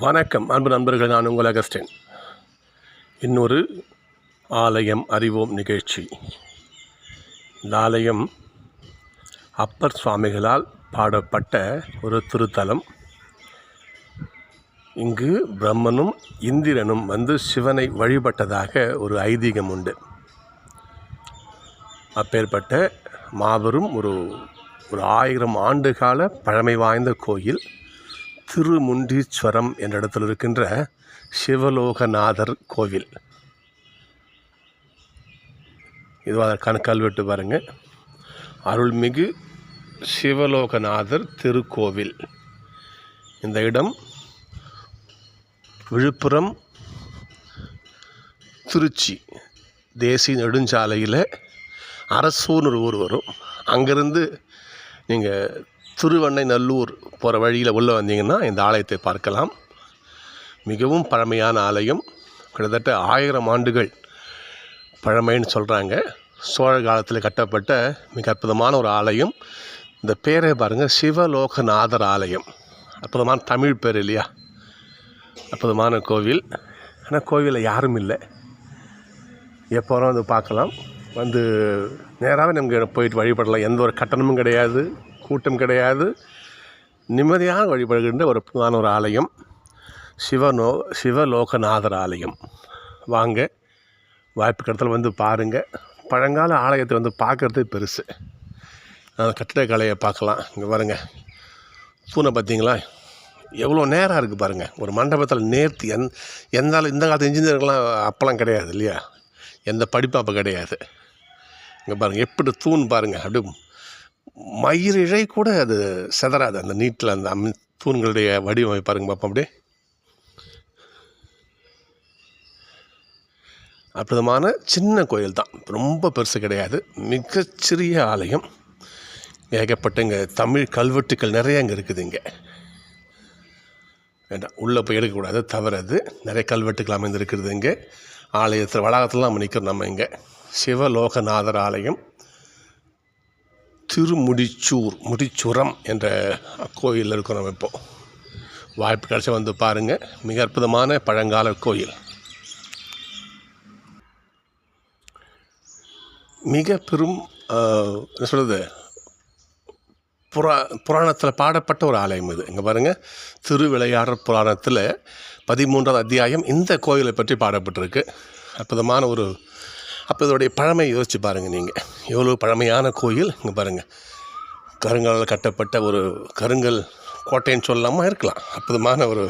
வணக்கம் அன்பு நண்பர்கள், நான் உங்கள் அகஸ்டின். இன்னொரு ஆலயம் அறிவோம் நிகழ்ச்சி. இந்த ஆலயம் அப்பர் சுவாமிகளால் பாடப்பட்ட ஒரு திருத்தலம். இங்கு பிரம்மனும் இந்திரனும் வந்து சிவனை வழிபட்டதாக ஒரு ஐதீகம் உண்டு. அப்பேற்பட்ட மாபெரும் ஒரு 1000 ஆண்டுகால பழமை வாய்ந்த கோயில் திருமுண்டீஸ்வரம் என்ற இடத்தில் இருக்கின்ற சிவலோகநாதர் கோவில். இது அதற்கான கல்வெட்டு பாருங்கள். அருள்மிகு சிவலோகநாதர் திருக்கோவில். இந்த இடம் விழுப்புரம் திருச்சி தேசிய நெடுஞ்சாலையில் அரசூர்னு ஒரு ஊர் வரும். அங்கேருந்து நீங்கள் திருவண்ணைநல்லூர் போகிற வழியில் உள்ளே வந்தீங்கன்னா இந்த ஆலயத்தை பார்க்கலாம். மிகவும் பழமையான ஆலயம். கிட்டத்தட்ட 1000 ஆண்டுகள் பழமைன்னு சொல்கிறாங்க. சோழ காலத்தில் கட்டப்பட்ட மிக அற்புதமான ஒரு ஆலயம். இந்த பேரை பாருங்கள், சிவலோகநாதர் ஆலயம். அற்புதமான தமிழ் பேர் இல்லையா? அற்புதமான கோவில். ஆனால் கோவிலில் யாரும் இல்லை. எப்போ வந்து பார்க்கலாம். வந்து நேராகவே நமக்கு போயிட்டு வழிபடலாம். எந்த ஒரு கட்டணமும் கிடையாது, கூட்டம் கிடையாது. நிம்மதியாக வழிபடுகின்ற ஒரு அற்புதமான ஒரு ஆலயம் சிவலோகநாதர் ஆலயம். வாங்க, வாய்ப்பு கடத்தில் வந்து பாருங்கள். பழங்கால ஆலயத்தை வந்து பார்க்குறது பெருசு. அந்த கட்டிடக்கலையை பார்க்கலாம். இங்கே பாருங்கள், தூணை பார்த்தீங்களா? எவ்வளோ நேராக இருக்குது பாருங்கள். ஒரு மண்டபத்தில் நேர்த்தி. இந்த காலத்து இன்ஜினியர்கள்லாம் அப்போல்லாம் கிடையாது இல்லையா? எந்த படிப்பும் அப்போ கிடையாது. இங்கே பாருங்கள், எப்படி தூண் பாருங்கள். அப்படியே மயிர் இழை கூட அது செதறாது. அந்த நீட்டில் அந்த தூண்களுடைய வடிவமைப்பு பாருங்க பார்ப்போம். அப்படியே அற்புதமான சின்ன கோயில் தான், ரொம்ப பெருசு கிடையாது. மிகச்சிறிய ஆலயம். ஏகப்பட்ட இங்கே தமிழ் கல்வெட்டுக்கள் நிறைய இங்கே இருக்குது. இங்கே வேண்டாம், உள்ளே போய் எடுக்கக்கூடாது, தவறது. நிறைய கல்வெட்டுக்கள் அமைந்திருக்கிறது இங்கே ஆலயத்தில். வளாகத்தில் நம்ம நிற்கிறோம். நம்ம இங்கே சிவலோகநாதர் ஆலயம் முடிச்சுரம் என்ற கோயிலில் இருக்கோம் நம்ம. இப்போது வாய்ப்பு கிடைச்ச வந்து பாருங்கள். மிக அற்புதமான பழங்கால கோயில். மிக பெரும் என்ன சொல்கிறது, புராணத்தில் பாடப்பட்ட ஒரு ஆலயம் இது. இங்கே பாருங்கள், திருவிளையாடற் புராணத்தில் 13வது அத்தியாயம் இந்த கோயிலை பற்றி பாடப்பட்டிருக்கு. அற்புதமான ஒரு அப்போ இதோடைய பழமை யோசித்து பாருங்கள். நீங்கள் எவ்வளோ பழமையான கோயில். இங்கே பாருங்கள், கருங்கல்லால் கட்டப்பட்ட ஒரு கருங்கல் கோட்டைன்னு சொல்லலாமா இருக்கலாம். அற்புதமான ஒரு